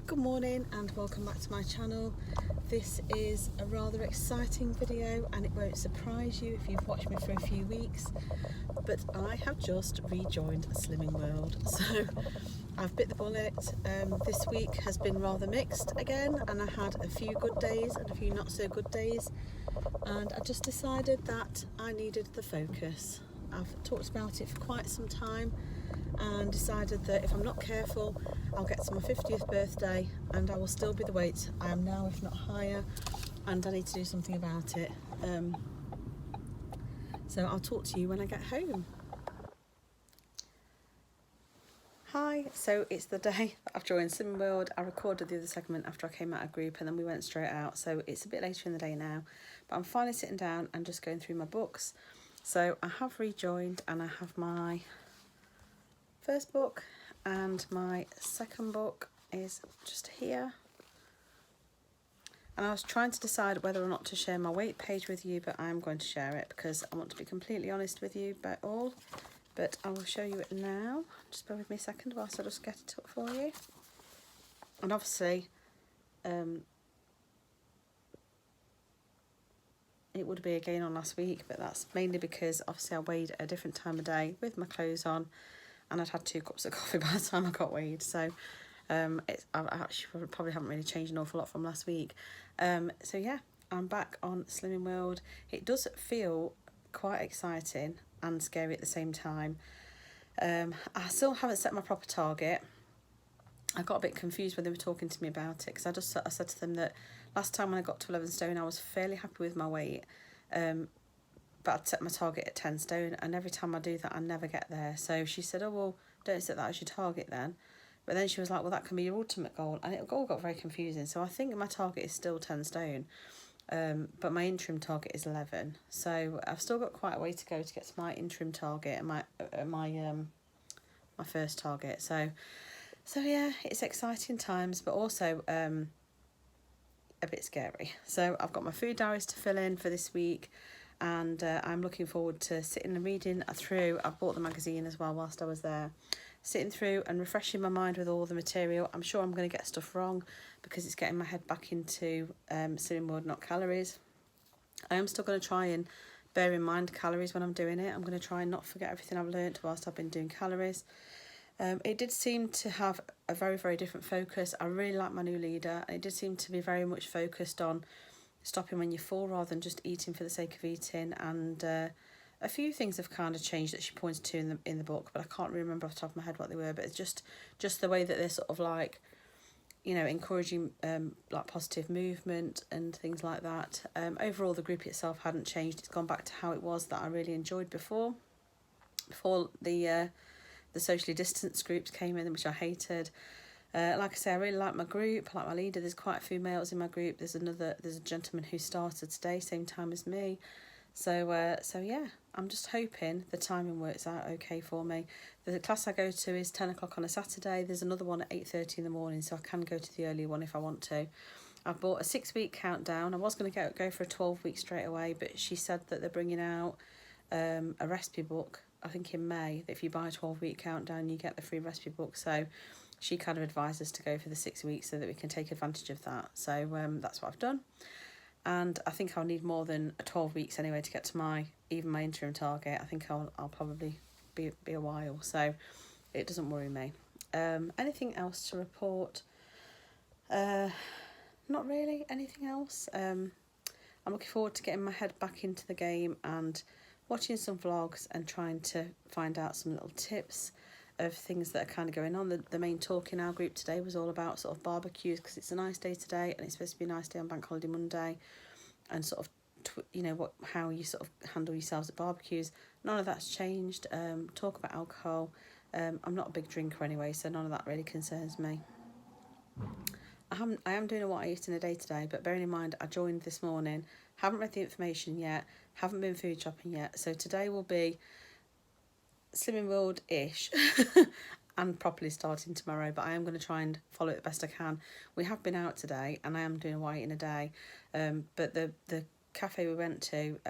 Good morning and welcome back to my channel. This is a rather exciting video and it won't surprise you if you've watched me for a few weeks, but I have just rejoined Slimming World. So I've bit the bullet. This week has been rather mixed again, and I had a few good days and a few not so good days, and I just decided that I needed the focus. I've talked about it for quite some time and decided that if I'm not careful, I'll get to my 50th birthday and I will still be the weight I am now, if not higher, and I need to do something about it. So I'll talk to you when I get home. Hi, so it's the day that I've joined Slimming World. I recorded the other segment after I came out of group and then we went straight out, so it's a bit later in the day now, but I'm finally sitting down and just going through my books. So I have rejoined and I have my first book and my second book is just here. And I was trying to decide whether or not to share my weight page with you, but I'm going to share it because I want to be completely honest with you about all. But I will show you it now. Just bear with me a second whilst I just get it up for you. And obviously, it would be a gain on last week, but that's mainly because obviously I weighed at a different time of day with my clothes on, and I'd had 2 cups of coffee by the time I got weighed. So I actually probably haven't really changed an awful lot from last week. So yeah, I'm back on Slimming World. It does feel quite exciting and scary at the same time. I still haven't set my proper target. I got a bit confused when they were talking to me about it, because I said to them that last time when I got to 11 stone I was fairly happy with my weight, but I'd set my target at 10 stone, and every time I do that I never get there. So she said, oh well, don't set that as your target then. But then she was like, well, that can be your ultimate goal, and it all got very confusing. So I think my target is still 10 stone, but my interim target is 11. So I've still got quite a way to go to get to my interim target and my first target. So yeah, it's exciting times, but also a bit scary. So I've got my food diaries to fill in for this week, and I'm looking forward to sitting and reading through. I bought the magazine as well whilst I was there, sitting through and refreshing my mind with all the material. I'm sure I'm going to get stuff wrong because it's getting my head back into Slimming World, not calories. I am still going to try and bear in mind calories when I'm doing it. I'm going to try and not forget everything I've learnt whilst I've been doing calories. It did seem to have a very, very different focus. I really like my new leader, and it did seem to be very much focused on stopping when you're full rather than just eating for the sake of eating. And a few things have kind of changed that she pointed to in the book, but I can't remember off the top of my head what they were. But it's just the way that they're sort of like, you know, encouraging like positive movement and things like that. Overall, the group itself hadn't changed. It's gone back to how it was that I really enjoyed before the socially distanced groups came in, which I hated. Like I say, I really like my group. I like my leader. There's quite a few males in my group. There's a gentleman who started today, same time as me. So yeah, I'm just hoping the timing works out okay for me. The class I go to is 10 o'clock on a Saturday. There's another one at 8:30 in the morning, so I can go to the early one if I want to. I've bought a 6-week countdown. I was going to go for a 12-week straight away, but she said that they're bringing out a recipe book, I think in May, that if you buy a 12-week countdown you get the free recipe book. So she kind of advised us to go for the 6 weeks so that we can take advantage of that. So that's what I've done, and I think I'll need more than 12 weeks anyway to get to my interim target. I think I'll probably be a while, so it doesn't worry me. Anything else to report? Not really anything else. I'm looking forward to getting my head back into the game and watching some vlogs and trying to find out some little tips of things that are kind of going on. The main talk in our group today was all about sort of barbecues, because it's a nice day today and it's supposed to be a nice day on Bank Holiday Monday, and sort of you know how you sort of handle yourselves at barbecues. None of that's changed. Talk about alcohol. I'm not a big drinker anyway, so none of that really concerns me. I am doing a what I eat in a day today, but bearing in mind I joined this morning, haven't read the information yet, haven't been food shopping yet, so today will be Slimming World-ish and properly starting tomorrow, but I am going to try and follow it the best I can. We have been out today and I am doing a what I eat in a day, but the cafe we went to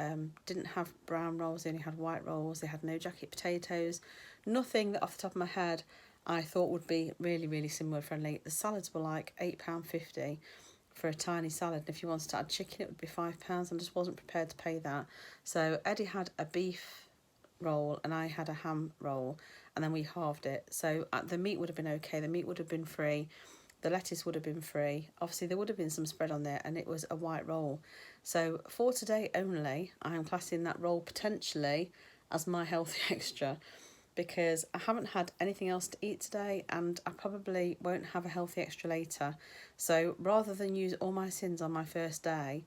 didn't have brown rolls, they only had white rolls. They had no jacket potatoes, nothing that off the top of my head I thought would be really, really Simward friendly. The salads were like £8.50 for a tiny salad. And if you wanted to add chicken, it would be £5. I just wasn't prepared to pay that. So Eddie had a beef roll and I had a ham roll, and then we halved it. So the meat would have been okay. The meat would have been free. The lettuce would have been free. Obviously, there would have been some spread on there, and it was a white roll. So for today only, I am classing that roll potentially as my healthy extra, because I haven't had anything else to eat today, and I probably won't have a healthy extra later. So rather than use all my sins on my first day,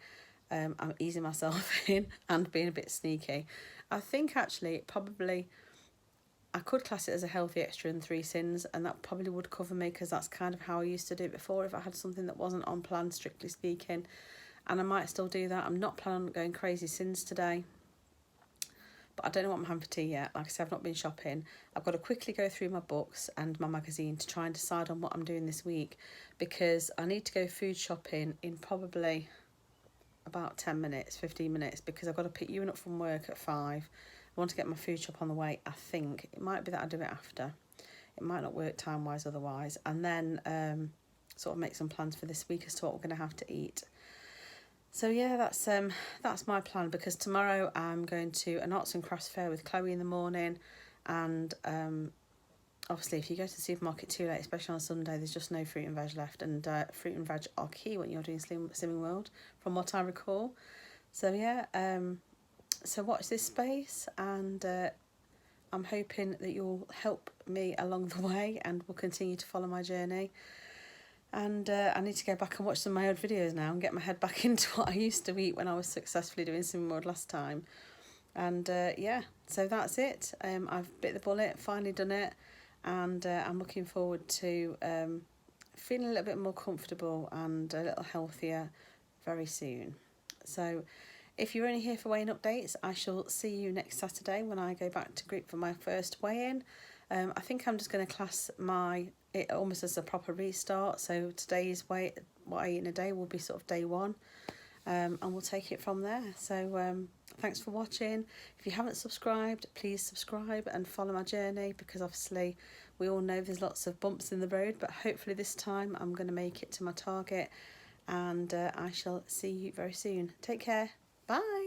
I'm easing myself in and being a bit sneaky. I think actually probably I could class it as a healthy extra in 3 sins, and that probably would cover me, because that's kind of how I used to do it before if I had something that wasn't on plan, strictly speaking. And I might still do that. I'm not planning on going crazy sins today, but I don't know what I'm having for tea yet. Like I said, I've not been shopping. I've got to quickly go through my books and my magazine to try and decide on what I'm doing this week, because I need to go food shopping in probably about 10 minutes, 15 minutes, because I've got to pick Ewan up from work at 5. I want to get my food shop on the way. I think it might be that I do it after. It might not work time-wise otherwise. And then sort of make some plans for this week as to what we're going to have to eat. So yeah, that's my plan, because tomorrow I'm going to an arts and crafts fair with Chloe in the morning, and obviously if you go to the supermarket too late, especially on Sunday, there's just no fruit and veg left, and fruit and veg are key when you're doing Slimming World, from what I recall. So yeah, so watch this space, and I'm hoping that you'll help me along the way and will continue to follow my journey. And I need to go back and watch some of my old videos now and get my head back into what I used to eat when I was successfully doing Slimming World last time. And yeah, so that's it. I've bit the bullet, finally done it, and I'm looking forward to feeling a little bit more comfortable and a little healthier very soon. So if you're only here for weigh-in updates, I shall see you next Saturday when I go back to group for my first weigh-in. I think I'm just going to class it almost as a proper restart. So today's what I eat in a day will be sort of day 1, and we'll take it from there. So thanks for watching. If you haven't subscribed, please subscribe and follow my journey, because obviously we all know there's lots of bumps in the road, but hopefully this time I'm going to make it to my target, and I shall see you very soon. Take care. Bye.